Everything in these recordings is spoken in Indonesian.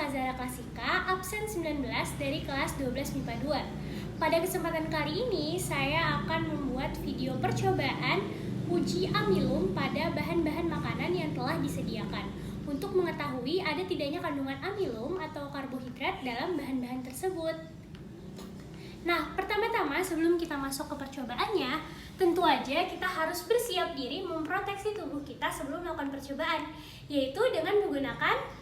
Azara Klasika, absen 19 dari kelas 12 MIPA 2. Pada kesempatan kali ini, saya akan membuat video percobaan uji amilum pada bahan-bahan makanan yang telah disediakan untuk mengetahui ada tidaknya kandungan amilum atau karbohidrat dalam bahan-bahan tersebut. Nah, pertama-tama sebelum kita masuk ke percobaannya, tentu aja kita harus bersiap diri memproteksi tubuh kita sebelum melakukan percobaan, yaitu dengan menggunakan.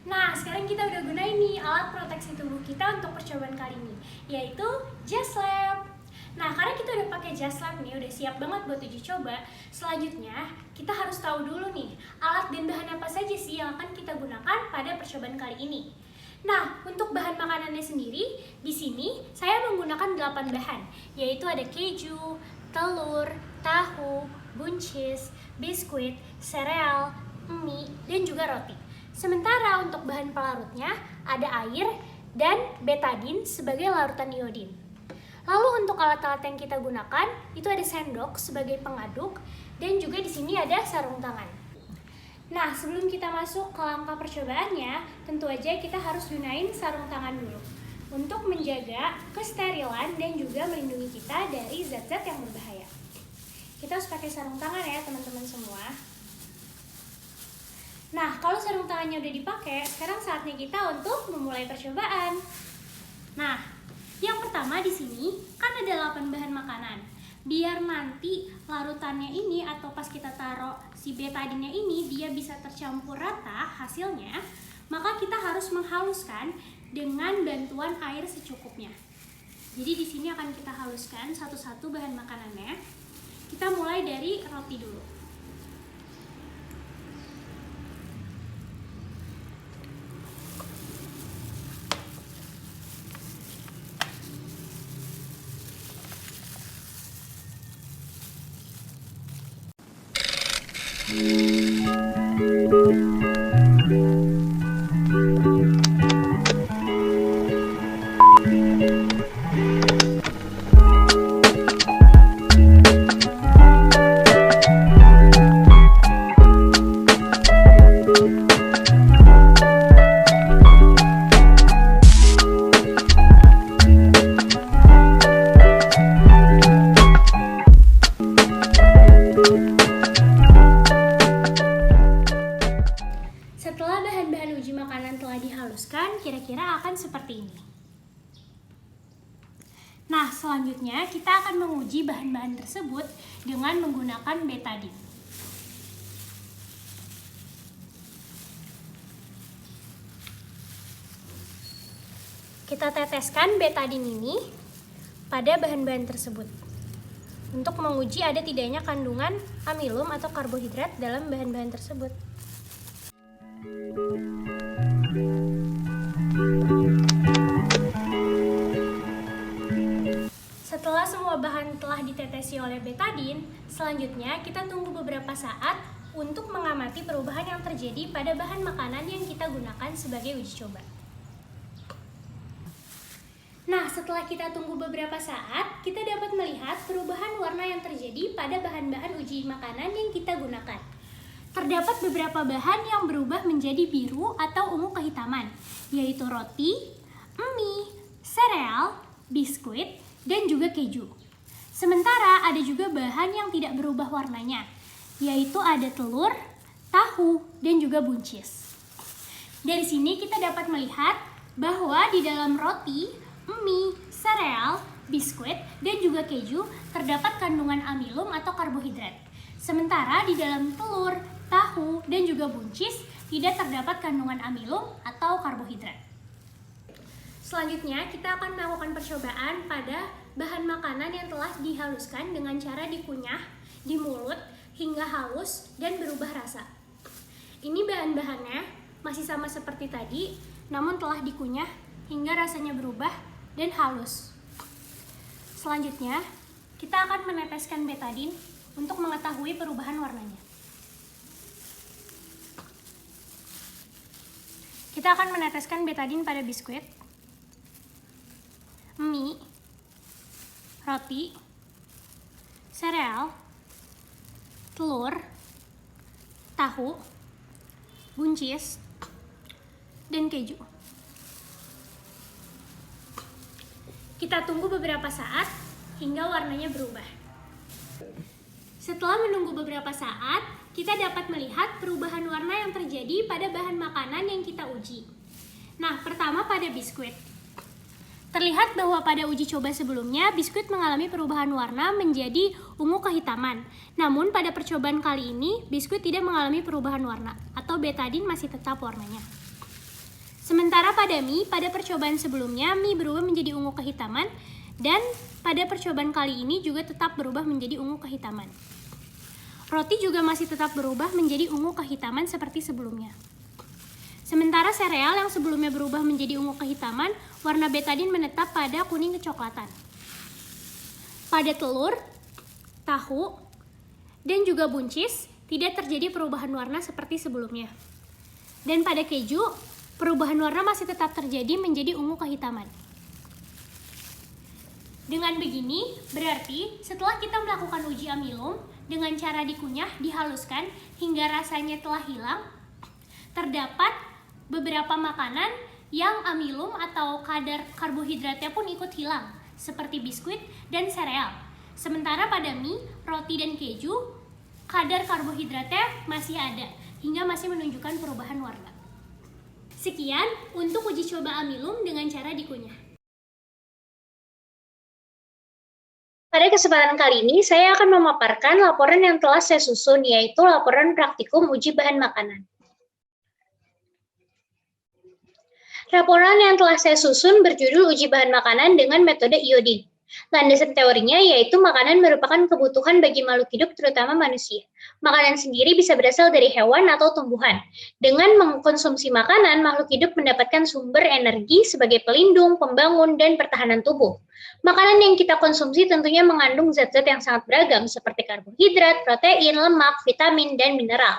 Nah, sekarang kita udah gunain nih alat proteksi tubuh kita untuk percobaan kali ini, yaitu Just Lab. Nah, karena kita udah pakai Just Lab nih, udah siap banget buat uji coba. Selanjutnya, kita harus tahu dulu nih, alat dan bahan apa saja sih yang akan kita gunakan pada percobaan kali ini. Nah, untuk bahan makanannya sendiri, di sini saya menggunakan 8 bahan, yaitu ada keju, telur, tahu, buncis, biskuit, sereal, mie, dan juga roti. Sementara untuk bahan pelarutnya ada air dan betadin sebagai larutan iodin. Lalu untuk alat-alat yang kita gunakan itu ada sendok sebagai pengaduk dan juga di sini ada sarung tangan. Nah, sebelum kita masuk ke langkah percobaannya, tentu aja kita harus gunain sarung tangan dulu untuk menjaga kesterilan dan juga melindungi kita dari zat-zat yang berbahaya. Kita harus pakai sarung tangan ya teman-teman semua. Nah, kalau sarung tangannya udah dipakai, sekarang saatnya kita untuk memulai percobaan. Nah, yang pertama di sini kan ada 8 bahan makanan. Biar nanti larutannya ini atau pas kita taruh si betadinnya ini dia bisa tercampur rata hasilnya, maka kita harus menghaluskan dengan bantuan air secukupnya. Jadi di sini akan kita haluskan satu-satu bahan makanannya. Kita mulai dari roti dulu. Setelah bahan-bahan uji makanan telah dihaluskan, kira-kira akan seperti ini. Nah, selanjutnya kita akan menguji bahan-bahan tersebut dengan menggunakan betadin. Kita teteskan betadin ini pada bahan-bahan tersebut untuk menguji ada tidaknya kandungan amilum atau karbohidrat dalam bahan-bahan tersebut. Setelah semua bahan telah ditetesi oleh betadin, selanjutnya kita tunggu beberapa saat untuk mengamati perubahan yang terjadi pada bahan makanan yang kita gunakan sebagai uji coba. Nah, setelah kita tunggu beberapa saat, kita dapat melihat perubahan warna yang terjadi pada bahan-bahan uji makanan yang kita gunakan. Terdapat beberapa bahan yang berubah menjadi biru atau ungu kehitaman, yaitu roti, mie, sereal, biskuit, dan juga keju. Sementara ada juga bahan yang tidak berubah warnanya, yaitu ada telur, tahu, dan juga buncis. Dari sini kita dapat melihat bahwa di dalam roti, mie, sereal, biskuit, dan juga keju terdapat kandungan amilum atau karbohidrat. Sementara di dalam telur, tahu, dan juga buncis tidak terdapat kandungan amilum atau karbohidrat. Selanjutnya, kita akan melakukan percobaan pada bahan makanan yang telah dihaluskan dengan cara dikunyah di mulut hingga halus dan berubah rasa. Ini bahan-bahannya masih sama seperti tadi, namun telah dikunyah hingga rasanya berubah dan halus. Selanjutnya, kita akan meneteskan betadin untuk mengetahui perubahan warnanya. Kita akan meneteskan betadin pada biskuit, mie, roti, sereal, telur, tahu, buncis, dan keju. Kita tunggu beberapa saat hingga warnanya berubah. Setelah menunggu beberapa saat, kita dapat melihat perubahan warna yang terjadi pada bahan makanan yang kita uji. Nah, pertama pada biskuit. Terlihat bahwa pada uji coba sebelumnya, biskuit mengalami perubahan warna menjadi ungu kehitaman. Namun, pada percobaan kali ini, biskuit tidak mengalami perubahan warna, atau betadine masih tetap warnanya. Sementara pada mie, pada percobaan sebelumnya, mie berubah menjadi ungu kehitaman, dan pada percobaan kali ini juga tetap berubah menjadi ungu kehitaman. Roti juga masih tetap berubah menjadi ungu kehitaman seperti sebelumnya. Sementara sereal yang sebelumnya berubah menjadi ungu kehitaman, warna betadine menetap pada kuning kecoklatan. Pada telur, tahu, dan juga buncis, tidak terjadi perubahan warna seperti sebelumnya. Dan pada keju, perubahan warna masih tetap terjadi menjadi ungu kehitaman. Dengan begini, berarti setelah kita melakukan uji amilum dengan cara dikunyah, dihaluskan hingga rasanya telah hilang, terdapat beberapa makanan yang amilum atau kadar karbohidratnya pun ikut hilang, seperti biskuit dan sereal. Sementara pada mie, roti, dan keju, kadar karbohidratnya masih ada, hingga masih menunjukkan perubahan warna. Sekian untuk uji coba amilum dengan cara dikunyah. Pada kesempatan kali ini, saya akan memaparkan laporan yang telah saya susun, yaitu laporan praktikum uji bahan makanan. Laporan yang telah saya susun berjudul uji bahan makanan dengan metode iodin. Landasan teorinya yaitu makanan merupakan kebutuhan bagi makhluk hidup, terutama manusia. Makanan sendiri bisa berasal dari hewan atau tumbuhan. Dengan mengkonsumsi makanan, makhluk hidup mendapatkan sumber energi sebagai pelindung, pembangun, dan pertahanan tubuh. Makanan yang kita konsumsi tentunya mengandung zat-zat yang sangat beragam seperti karbohidrat, protein, lemak, vitamin, dan mineral.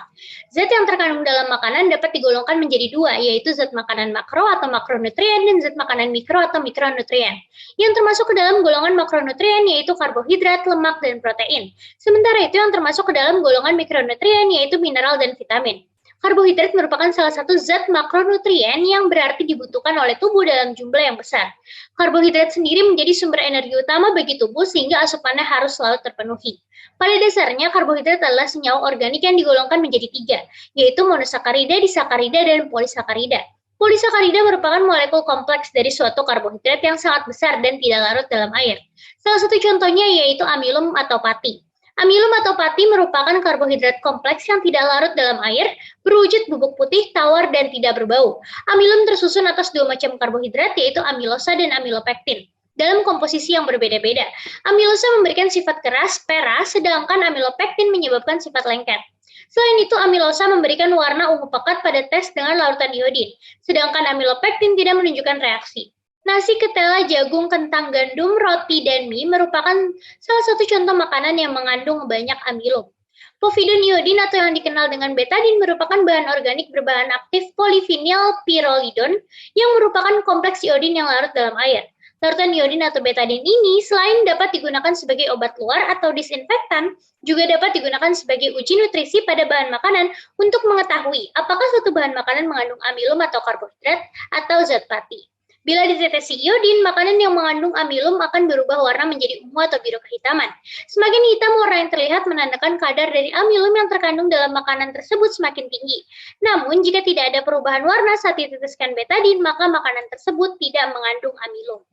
Zat yang terkandung dalam makanan dapat digolongkan menjadi dua, yaitu zat makanan makro atau makronutrien dan zat makanan mikro atau mikronutrien. Yang termasuk ke dalam golongan makronutrien yaitu karbohidrat, lemak, dan protein. Sementara itu yang termasuk ke dalam golongan mikronutrien yaitu mineral dan vitamin. Karbohidrat merupakan salah satu zat makronutrien yang berarti dibutuhkan oleh tubuh dalam jumlah yang besar. Karbohidrat sendiri menjadi sumber energi utama bagi tubuh sehingga asupannya harus selalu terpenuhi. Pada dasarnya, karbohidrat adalah senyawa organik yang digolongkan menjadi tiga, yaitu monosakarida, disakarida, dan polisakarida. Polisakarida merupakan molekul kompleks dari suatu karbohidrat yang sangat besar dan tidak larut dalam air. Salah satu contohnya yaitu amilum atau pati. Amilum atau pati merupakan karbohidrat kompleks yang tidak larut dalam air, berwujud bubuk putih, tawar, dan tidak berbau. Amilum tersusun atas dua macam karbohidrat, yaitu amilosa dan amilopektin, dalam komposisi yang berbeda-beda. Amilosa memberikan sifat keras, pera, sedangkan amilopektin menyebabkan sifat lengket. Selain itu, amilosa memberikan warna ungu pekat pada tes dengan larutan iodin, sedangkan amilopektin tidak menunjukkan reaksi. Nasi, ketela, jagung, kentang, gandum, roti, dan mie merupakan salah satu contoh makanan yang mengandung banyak amilum. Povidon iodin atau yang dikenal dengan betadine merupakan bahan organik berbahan aktif polyvinyl pyrrolidon yang merupakan kompleks iodin yang larut dalam air. Larutan iodin atau betadine ini selain dapat digunakan sebagai obat luar atau disinfektan, juga dapat digunakan sebagai uji nutrisi pada bahan makanan untuk mengetahui apakah suatu bahan makanan mengandung amilum atau karbohidrat atau zat pati. Bila ditetesi iodin, makanan yang mengandung amilum akan berubah warna menjadi ungu atau biru kehitaman. Semakin hitam warna yang terlihat menandakan kadar dari amilum yang terkandung dalam makanan tersebut semakin tinggi. Namun, jika tidak ada perubahan warna saat diteteskan betadine, maka makanan tersebut tidak mengandung amilum.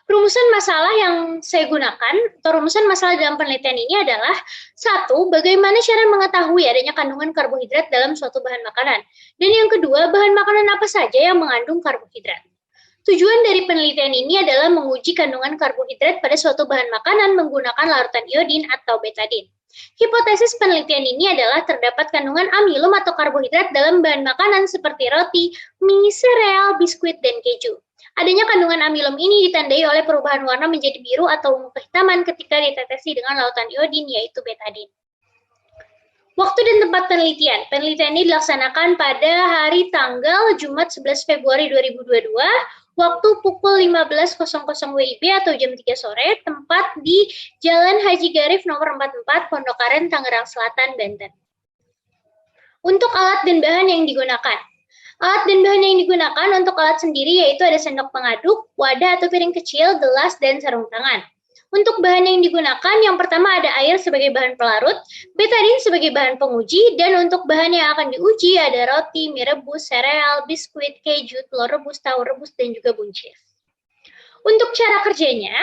Rumusan masalah yang saya gunakan, atau rumusan masalah dalam penelitian ini adalah, satu, bagaimana cara mengetahui adanya kandungan karbohidrat dalam suatu bahan makanan. Dan yang kedua, bahan makanan apa saja yang mengandung karbohidrat. Tujuan dari penelitian ini adalah menguji kandungan karbohidrat pada suatu bahan makanan menggunakan larutan iodin atau betadine. Hipotesis penelitian ini adalah terdapat kandungan amilum atau karbohidrat dalam bahan makanan seperti roti, mie, sereal, biskuit, dan keju. Adanya kandungan amilum ini ditandai oleh perubahan warna menjadi biru atau ungu kehitaman ketika ditetesi dengan lautan iodin, yaitu betadine. Waktu dan tempat penelitian. Penelitian ini dilaksanakan pada hari tanggal Jumat 11 Februari 2022, waktu pukul 15.00 WIB atau jam 3 sore, tempat di Jalan Haji Garif nomor 44, Pondokaren, Tangerang Selatan, Banten. Untuk alat dan bahan yang digunakan. Alat dan bahan yang digunakan untuk alat sendiri yaitu ada sendok pengaduk, wadah atau piring kecil, gelas, dan sarung tangan. Untuk bahan yang digunakan, yang pertama ada air sebagai bahan pelarut, betadin sebagai bahan penguji, dan untuk bahan yang akan diuji ada roti, mie rebus, sereal, biskuit, keju, telur rebus, tahu rebus, dan juga buncis. Untuk cara kerjanya,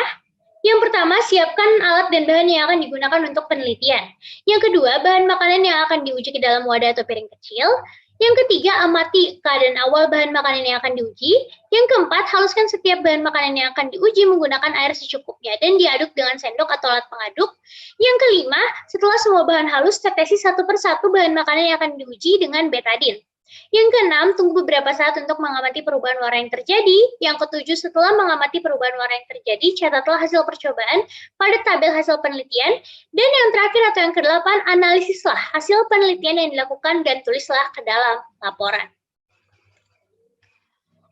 yang pertama, siapkan alat dan bahan yang akan digunakan untuk penelitian. Yang kedua, bahan makanan yang akan diuji ke dalam wadah atau piring kecil. Yang ketiga, amati keadaan awal bahan makanan yang akan diuji. Yang keempat, haluskan setiap bahan makanan yang akan diuji menggunakan air secukupnya dan diaduk dengan sendok atau alat pengaduk. Yang kelima, setelah semua bahan halus, tetesi satu persatu bahan makanan yang akan diuji dengan betadin. Yang keenam, tunggu beberapa saat untuk mengamati perubahan warna yang terjadi. Yang ketujuh, setelah mengamati perubahan warna yang terjadi, catatlah hasil percobaan pada tabel hasil penelitian. Dan yang terakhir atau yang kedelapan, analisislah hasil penelitian yang dilakukan dan tulislah ke dalam laporan.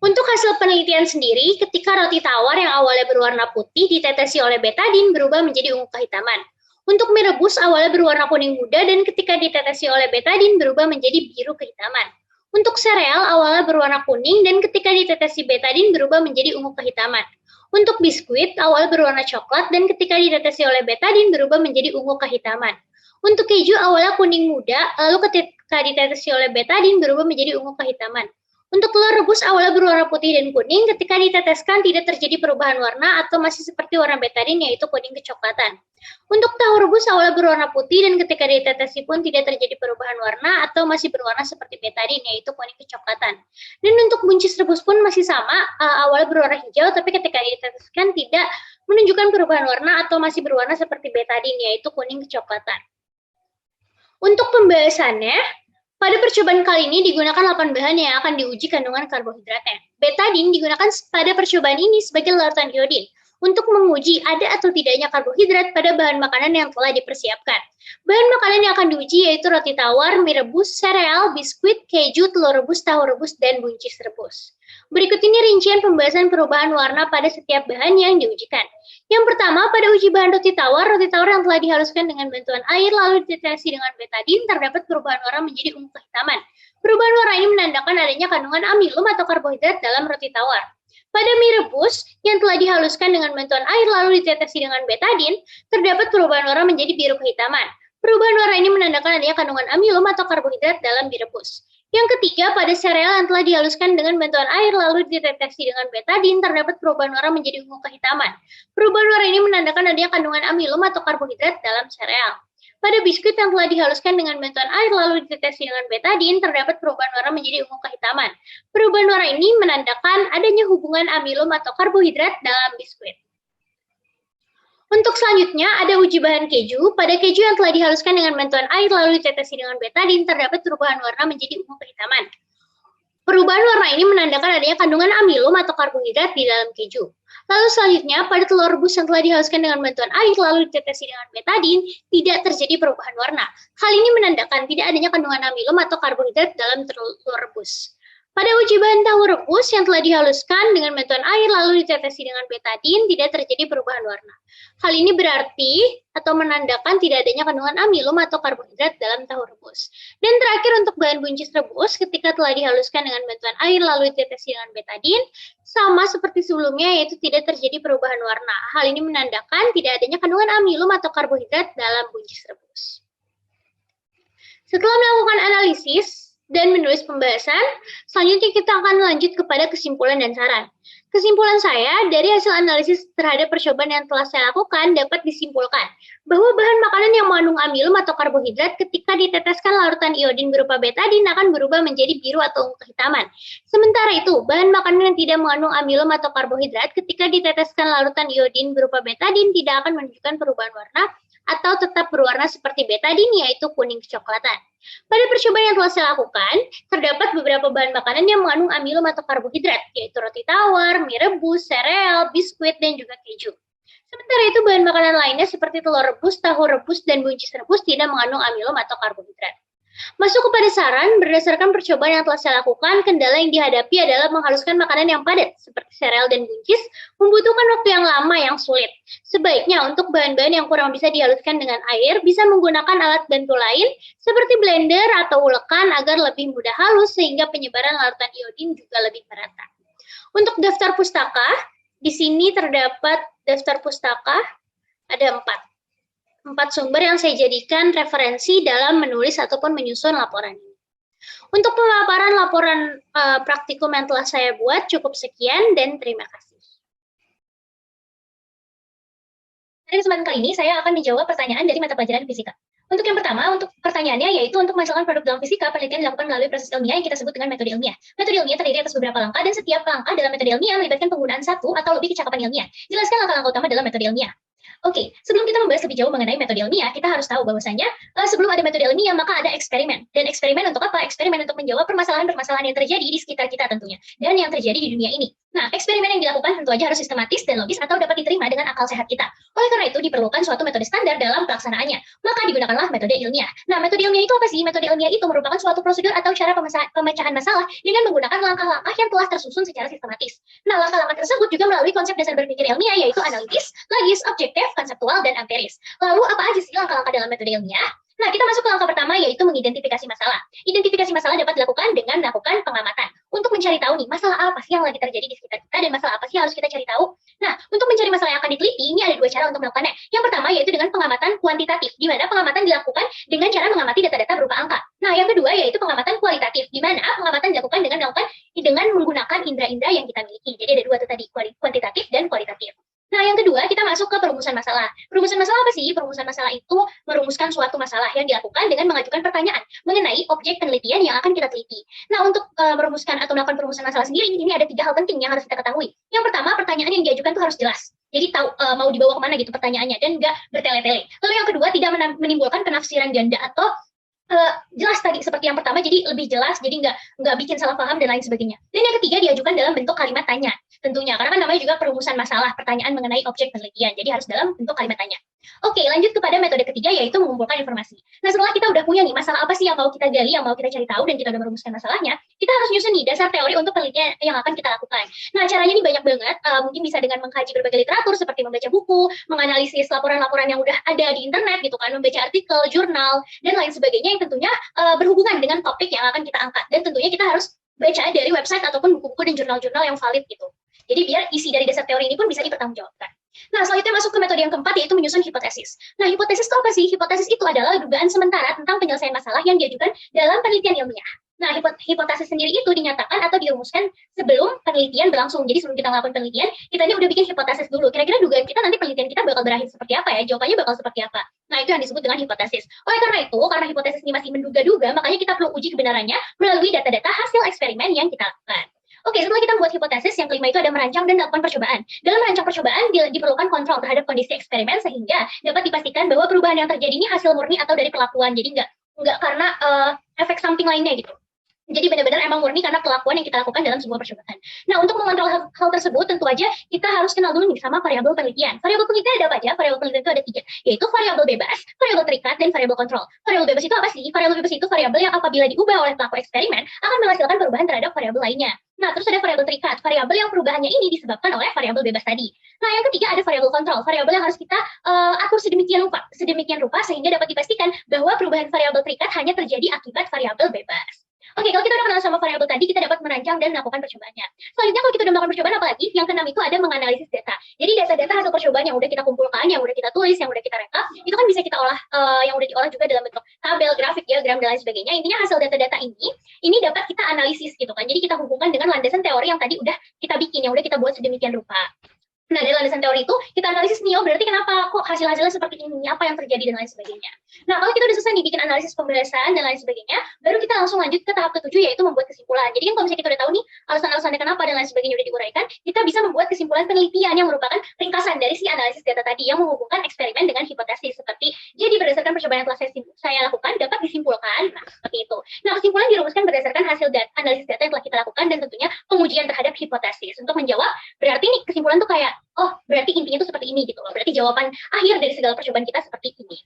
Untuk hasil penelitian sendiri, ketika roti tawar yang awalnya berwarna putih ditetesi oleh betadin berubah menjadi ungu kehitaman. Untuk mie rebus awalnya berwarna kuning muda dan ketika ditetesi oleh betadin berubah menjadi biru kehitaman. Untuk sereal awalnya berwarna kuning dan ketika ditetesi betadin berubah menjadi ungu kehitaman. Untuk biskuit awalnya berwarna coklat dan ketika ditetesi oleh betadin berubah menjadi ungu kehitaman. Untuk keju awalnya kuning muda, lalu ketika ditetesi oleh betadin berubah menjadi ungu kehitaman. Untuk telur rebus awalnya berwarna putih dan kuning, ketika diteteskan tidak terjadi perubahan warna atau masih seperti warna betadin yaitu kuning kecoklatan. Untuk tahu rebus awalnya berwarna putih dan ketika ditetesi pun tidak terjadi perubahan warna atau masih berwarna seperti betadin yaitu kuning kecoklatan. Dan untuk buncis rebus pun masih sama, awalnya berwarna hijau tapi ketika diteteskan tidak menunjukkan perubahan warna atau masih berwarna seperti betadin yaitu kuning kecoklatan. Untuk pembahasannya, pada percobaan kali ini digunakan 8 bahan yang akan diuji kandungan karbohidratnya. Betadin digunakan pada percobaan ini sebagai larutan iodin untuk menguji ada atau tidaknya karbohidrat pada bahan makanan yang telah dipersiapkan. Bahan makanan yang akan diuji yaitu roti tawar, mie rebus, sereal, biskuit, keju, telur rebus, tahu rebus, dan buncis rebus. Berikut ini rincian pembahasan perubahan warna pada setiap bahan yang diujikan. Yang pertama, pada uji bahan roti tawar yang telah dihaluskan dengan bantuan air lalu ditetesi dengan betadin terdapat perubahan warna menjadi ungu kehitaman. Perubahan warna ini menandakan adanya kandungan amilum atau karbohidrat dalam roti tawar. Pada mie rebus yang telah dihaluskan dengan bantuan air lalu ditetesi dengan betadin, terdapat perubahan warna menjadi biru kehitaman. Perubahan warna ini menandakan adanya kandungan amilum atau karbohidrat dalam mie rebus. Yang ketiga, pada sereal yang telah dihaluskan dengan bantuan air lalu ditetesi dengan betadin, terdapat perubahan warna menjadi ungu kehitaman. Perubahan warna ini menandakan adanya kandungan amilum atau karbohidrat dalam sereal. Pada biskuit yang telah dihaluskan dengan bantuan air lalu ditetesi dengan betadin, terdapat perubahan warna menjadi ungu kehitaman. Perubahan warna ini menandakan adanya hubungan amilum atau karbohidrat dalam biskuit. Untuk selanjutnya, ada uji bahan keju. Pada keju yang telah dihaluskan dengan bantuan air lalu ditetesi dengan betadin, terdapat perubahan warna menjadi ungu kehitaman. Perubahan warna ini menandakan adanya kandungan amilum atau karbohidrat di dalam keju. Lalu selanjutnya, pada telur rebus yang telah dihaluskan dengan bantuan air lalu ditetesi dengan betadin, tidak terjadi perubahan warna. Hal ini menandakan tidak adanya kandungan amilum atau karbohidrat dalam telur rebus. Pada uji bahan tahu rebus yang telah dihaluskan dengan bantuan air lalu ditetesi dengan betadin, tidak terjadi perubahan warna. Hal ini berarti atau menandakan tidak adanya kandungan amilum atau karbohidrat dalam tahu rebus. Dan terakhir untuk bahan buncis rebus, ketika telah dihaluskan dengan bantuan air lalu ditetesi dengan betadin, sama seperti sebelumnya yaitu tidak terjadi perubahan warna. Hal ini menandakan tidak adanya kandungan amilum atau karbohidrat dalam buncis rebus. Setelah melakukan analisis dan menulis pembahasan, selanjutnya kita akan lanjut kepada kesimpulan dan saran. Kesimpulan saya, dari hasil analisis terhadap percobaan yang telah saya lakukan dapat disimpulkan bahwa bahan makanan yang mengandung amilum atau karbohidrat ketika diteteskan larutan iodin berupa betadin akan berubah menjadi biru atau ungu kehitaman. Sementara itu, bahan makanan yang tidak mengandung amilum atau karbohidrat ketika diteteskan larutan iodin berupa betadin tidak akan menunjukkan perubahan warna atau tetap berwarna seperti betadin yaitu kuning kecoklatan. Pada percobaan yang telah saya lakukan, terdapat beberapa bahan makanan yang mengandung amilum atau karbohidrat, yaitu roti tawar, mie rebus, sereal, biskuit, dan juga keju. Sementara itu, bahan makanan lainnya seperti telur rebus, tahu rebus, dan buncis rebus tidak mengandung amilum atau karbohidrat. Masuk kepada saran, berdasarkan percobaan yang telah saya lakukan, kendala yang dihadapi adalah menghaluskan makanan yang padat, seperti sereal dan buncis, membutuhkan waktu yang lama yang sulit. Sebaiknya untuk bahan-bahan yang kurang bisa dihaluskan dengan air, bisa menggunakan alat bantu lain, seperti blender atau ulekan agar lebih mudah halus, sehingga penyebaran larutan iodin juga lebih merata. Untuk daftar pustaka, di sini terdapat daftar pustaka, ada 4 sumber yang saya jadikan referensi dalam menulis ataupun menyusun laporan ini. Untuk pemaparan laporan praktikum yang telah saya buat, cukup sekian dan terima kasih. Pada kesempatan kali ini, saya akan menjawab pertanyaan dari mata pelajaran fisika. Untuk yang pertama, untuk pertanyaannya yaitu untuk menghasilkan produk dalam fisika, penelitian dilakukan melalui proses ilmiah yang kita sebut dengan metode ilmiah. Metode ilmiah terdiri atas beberapa langkah dan setiap langkah dalam metode ilmiah melibatkan penggunaan satu atau lebih kecakapan ilmiah. Jelaskan langkah-langkah utama dalam metode ilmiah. Oke, sebelum kita membahas lebih jauh mengenai metode ilmiah, kita harus tahu bahwasanya sebelum ada metode ilmiah maka ada eksperimen. Dan eksperimen untuk apa? Eksperimen untuk menjawab permasalahan-permasalahan yang terjadi di sekitar kita tentunya, dan yang terjadi di dunia ini. Nah, eksperimen yang dilakukan tentu saja harus sistematis dan logis atau dapat diterima dengan akal sehat kita. Oleh karena itu, diperlukan suatu metode standar dalam pelaksanaannya. Maka digunakanlah metode ilmiah. Nah, metode ilmiah itu apa sih? Metode ilmiah itu merupakan suatu prosedur atau cara pemecahan masalah dengan menggunakan langkah-langkah yang telah tersusun secara sistematis. Nah, langkah-langkah tersebut juga melalui konsep dasar berpikir ilmiah, yaitu analitis, logis, objektif, konseptual, dan empiris. Lalu, apa aja sih langkah-langkah dalam metode ilmiah? Nah, kita masuk ke langkah pertama, yaitu mengidentifikasi masalah. Identifikasi masalah dapat dilakukan dengan melakukan pengamatan. Untuk mencari tahu nih, masalah apa sih yang lagi terjadi di sekitar kita dan masalah apa sih yang harus kita cari tahu. Nah, untuk mencari masalah yang akan diteliti, ini ada 2 cara untuk melakukannya. Yang pertama yaitu dengan pengamatan kuantitatif, di mana pengamatan dilakukan dengan cara mengamati data-data berupa angka. Nah, yang kedua yaitu pengamatan kualitatif, di mana pengamatan dilakukan dengan menggunakan indera-indera yang kita miliki. Jadi ada 2 tuh tadi, kuantitatif dan kualitatif. Nah, yang kedua, kita masuk ke perumusan masalah. Perumusan masalah apa sih? Perumusan masalah itu merumuskan suatu masalah yang dilakukan dengan mengajukan pertanyaan mengenai objek penelitian yang akan kita teliti. Nah, untuk merumuskan atau melakukan perumusan masalah sendiri, ini ada 3 hal penting yang harus kita ketahui. Yang pertama, pertanyaan yang diajukan itu harus jelas. Jadi tahu mau dibawa kemana gitu pertanyaannya dan nggak bertele-tele. Lalu yang kedua, tidak menimbulkan penafsiran ganda atau jelas tadi seperti yang pertama, jadi lebih jelas, jadi nggak bikin salah paham dan lain sebagainya. Dan yang ketiga diajukan dalam bentuk kalimat tanya, tentunya karena kan namanya juga perumusan masalah, pertanyaan mengenai objek penelitian, jadi harus dalam bentuk kalimat tanya. Oke, lanjut kepada metode ketiga yaitu mengumpulkan informasi. Nah, setelah kita udah punya nih masalah apa sih yang mau kita gali, yang mau kita cari tahu, dan kita udah merumuskan masalahnya, kita harus nyusun nih dasar teori untuk penelitian yang akan kita lakukan. Nah, caranya ini banyak banget, mungkin bisa dengan mengkaji berbagai literatur seperti membaca buku, menganalisis laporan-laporan yang udah ada di internet gitu kan, membaca artikel, jurnal, dan lain sebagainya yang tentunya berhubungan dengan topik yang akan kita angkat. Dan tentunya kita harus baca dari website ataupun buku-buku dan jurnal-jurnal yang valid gitu. Jadi biar isi dari dasar teori ini pun bisa dipertanggungjawabkan. Nah, selanjutnya masuk ke metode yang keempat, yaitu menyusun hipotesis. Nah, hipotesis itu apa sih? Hipotesis itu adalah dugaan sementara tentang penyelesaian masalah yang diajukan dalam penelitian ilmiah. Nah, hipotesis sendiri itu dinyatakan atau dirumuskan sebelum penelitian berlangsung. Jadi sebelum kita melakukan penelitian, kita ini udah bikin hipotesis dulu. Kira-kira dugaan kita nanti penelitian kita bakal berakhir seperti apa ya? Jawabannya bakal seperti apa? Nah, itu yang disebut dengan hipotesis. Oleh karena itu, karena hipotesis ini masih menduga-duga, makanya kita perlu uji kebenarannya melalui data-data hasil eksperimen yang kita lakukan. Oke, setelah kita membuat hipotesis, yang kelima itu ada merancang dan melakukan percobaan. Dalam merancang percobaan, diperlukan kontrol terhadap kondisi eksperimen sehingga dapat dipastikan bahwa perubahan yang terjadi ini hasil murni atau dari perlakuan. Jadi nggak karena efek samping lainnya gitu. Jadi benar-benar emang murni karena pelakuan yang kita lakukan dalam sebuah percobaan. Nah, untuk mengontrol hal tersebut, tentu aja kita harus kenal dulu nih sama variabel penelitian. Variabel penelitian ada apa aja? Variabel penelitian itu ada 3, yaitu variabel bebas, variabel terikat, dan variabel kontrol. Variabel bebas itu apa sih? Variabel bebas itu variabel yang apabila diubah oleh pelaku eksperimen akan menghasilkan perubahan terhadap variabel lainnya. Nah, terus ada variabel terikat, variabel yang perubahannya ini disebabkan oleh variabel bebas tadi. Nah, yang ketiga ada variabel kontrol, variabel yang harus kita atur sedemikian rupa sehingga dapat dipastikan bahwa perubahan variabel terikat hanya terjadi akibat variabel bebas. Oke, kalau kita udah kenal sama variabel tadi, kita dapat merancang dan melakukan percobaannya. Selanjutnya, kalau kita udah melakukan percobaan, apalagi yang keenam itu ada menganalisis data. Jadi data-data hasil percobaan yang udah kita kumpulkan, yang udah kita tulis, yang udah kita rekap, itu kan bisa kita olah, yang udah diolah juga dalam bentuk tabel, grafik, diagram, dan lain sebagainya. Intinya hasil data-data ini dapat kita analisis gitu kan. Jadi kita hubungkan dengan landasan teori yang tadi udah kita bikin, yang udah kita buat sedemikian rupa. Nah, dari landasan teori itu, kita analisis nih, oh berarti kenapa kok hasil-hasilnya seperti ini, apa yang terjadi, dan lain sebagainya. Nah, kalau kita udah selesai nih bikin analisis pembahasan dan lain sebagainya, baru kita langsung lanjut ke tahap ke-7, yaitu membuat kesimpulan. Jadi kan kalau misalnya kita udah tahu nih, alasan-alasannya kenapa dan lain sebagainya udah diuraikan, kita bisa membuat kesimpulan penelitian yang merupakan ringkasan dari si analisis data tadi, yang menghubungkan eksperimen dengan hipotesis, seperti, jadi berdasarkan percobaan yang telah saya lakukan, dapat disimpulkan, nah seperti itu. Nah, kesimpulan dirumuskan berdasarkan hasil analisis data yang telah kita lakukan, dan tentunya pengujian terhadap hipotesis. Untuk menjawab, berarti nih kesimpulan tuh kayak, oh berarti intinya itu seperti ini gitu loh. Berarti jawaban akhir dari segala percobaan kita seperti ini.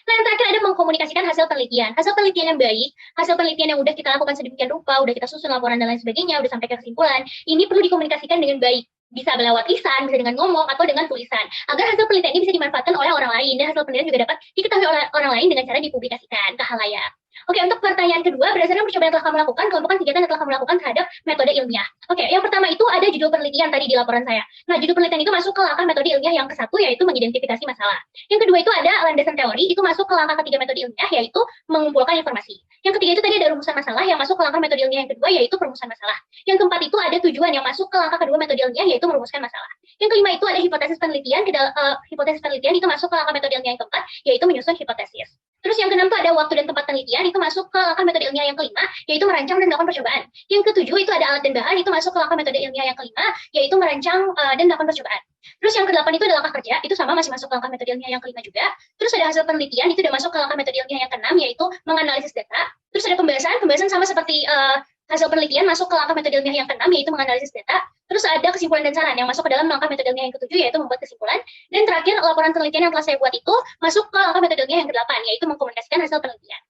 Nah, yang terakhir ada mengkomunikasikan hasil penelitian. Hasil penelitian yang baik, hasil penelitian yang udah kita lakukan sedemikian rupa, udah kita susun laporan dan lain sebagainya, udah sampai ke kesimpulan, ini perlu dikomunikasikan dengan baik. Bisa lewat lisan, bisa dengan ngomong, atau dengan tulisan. Agar hasil penelitian ini bisa dimanfaatkan oleh orang lain, dan hasil penelitian juga dapat diketahui oleh orang lain dengan cara dipublikasikan ke halayak. Oke, untuk pertanyaan kedua, berdasarkan percobaan yang telah kamu lakukan, kelompokkan kegiatan yang telah kamu lakukan terhadap metode ilmiah. Oke, yang pertama itu ada judul penelitian tadi di laporan saya. Nah, judul penelitian itu masuk ke langkah metode ilmiah yang ke-1, yaitu mengidentifikasi masalah. Yang kedua itu ada landasan teori, itu masuk ke langkah ketiga metode ilmiah, yaitu mengumpulkan informasi. Yang ketiga itu tadi ada rumusan masalah, yang masuk ke langkah metode ilmiah yang kedua, yaitu perumusan masalah. Yang keempat itu ada tujuan, yang masuk ke langkah kedua metode ilmiah, yaitu merumuskan masalah. Yang kelima itu ada hipotesis penelitian, hipotesis penelitian itu masuk ke langkah metode ilmiah yang keempat, yaitu menyusun hipotesis. Terus yang keenam itu ada waktu dan tempat penelitian, itu masuk ke langkah metode ilmiah yang kelima, yaitu merancang dan melakukan percobaan. Yang ketujuh itu ada alat dan bahan, itu masuk ke langkah metode ilmiah yang kelima, yaitu merancang dan melakukan percobaan. Terus yang kedelapan itu ada langkah kerja, itu sama masih masuk ke langkah metode ilmiah yang kelima juga. Terus ada hasil penelitian, itu udah masuk ke langkah metode ilmiah yang keenam, yaitu menganalisis data. Terus ada pembahasan sama seperti hasil penelitian masuk ke langkah metode ilmiah yang keenam, yaitu menganalisis data. Terus ada kesimpulan dan saran yang masuk ke dalam langkah metode ilmiah yang ketujuh, yaitu membuat kesimpulan. Dan terakhir, laporan penelitian yang telah saya buat itu masuk ke langkah metode ilmiah yang kedelapan, yaitu mengkomunikasikan hasil penelitian.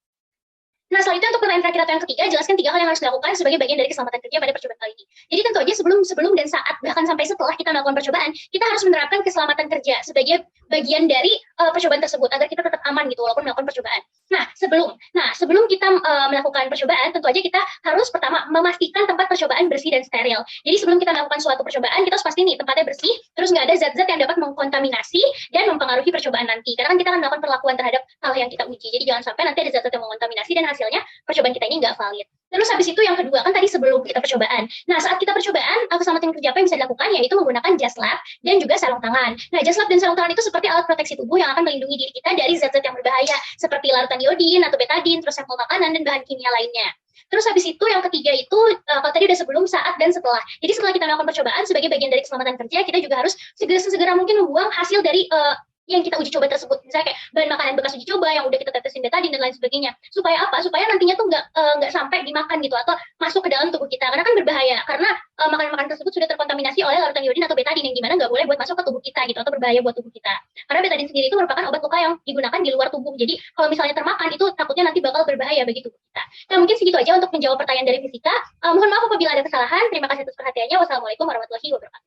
Nah, selanjutnya untuk pertanyaan terakhir atau yang ketiga, jelaskan 3 hal yang harus dilakukan sebagai bagian dari keselamatan kerja pada percobaan kali ini. Jadi tentu aja sebelum dan saat, bahkan sampai setelah kita melakukan percobaan, kita harus menerapkan keselamatan kerja sebagai bagian dari percobaan tersebut, agar kita tetap aman gitu walaupun melakukan percobaan. Nah, sebelum kita melakukan percobaan, tentu aja kita harus pertama memastikan tempat percobaan bersih dan steril. Jadi sebelum kita melakukan suatu percobaan, kita harus pasti nih tempatnya bersih, terus nggak ada zat-zat yang dapat mengkontaminasi dan mempengaruhi percobaan nanti. Karena kan kita akan melakukan perlakuan terhadap hal yang kita uji. Jadi jangan sampai nanti ada zat-zat yang mengontaminasi dan hasilnya percobaan kita ini nggak valid. Terus habis itu yang kedua, kan tadi sebelum kita percobaan. Nah, saat kita percobaan, keselamatan kerja apa yang bisa dilakukan, yaitu menggunakan jas lab dan juga sarung tangan. Nah, jas lab dan sarung tangan itu seperti alat proteksi tubuh yang akan melindungi diri kita dari zat-zat yang berbahaya, seperti larutan iodin atau betadin, terus sampel makanan dan bahan kimia lainnya. Terus habis itu yang ketiga itu, kalau tadi udah sebelum, saat, dan setelah. Jadi setelah kita melakukan percobaan, sebagai bagian dari keselamatan kerja, kita juga harus segera mungkin membuang hasil dari yang kita uji coba tersebut, misalnya kayak bahan makanan bekas uji coba yang udah kita tetesin betadin dan lain sebagainya. Supaya apa? Supaya nantinya tuh nggak sampai dimakan gitu atau masuk ke dalam tubuh kita, karena kan berbahaya, karena makanan-makanan tersebut sudah terkontaminasi oleh larutan iodin atau betadin yang dimana nggak boleh buat masuk ke tubuh kita gitu, atau berbahaya buat tubuh kita. Karena betadin sendiri itu merupakan obat luka yang digunakan di luar tubuh. Jadi kalau misalnya termakan itu takutnya nanti bakal berbahaya bagi tubuh kita. Nah, mungkin segitu aja untuk menjawab pertanyaan dari fisika. Mohon maaf apabila ada kesalahan. Terima kasih atas perhatiannya. Wassalamualaikum warahmatullahi wabarakatuh.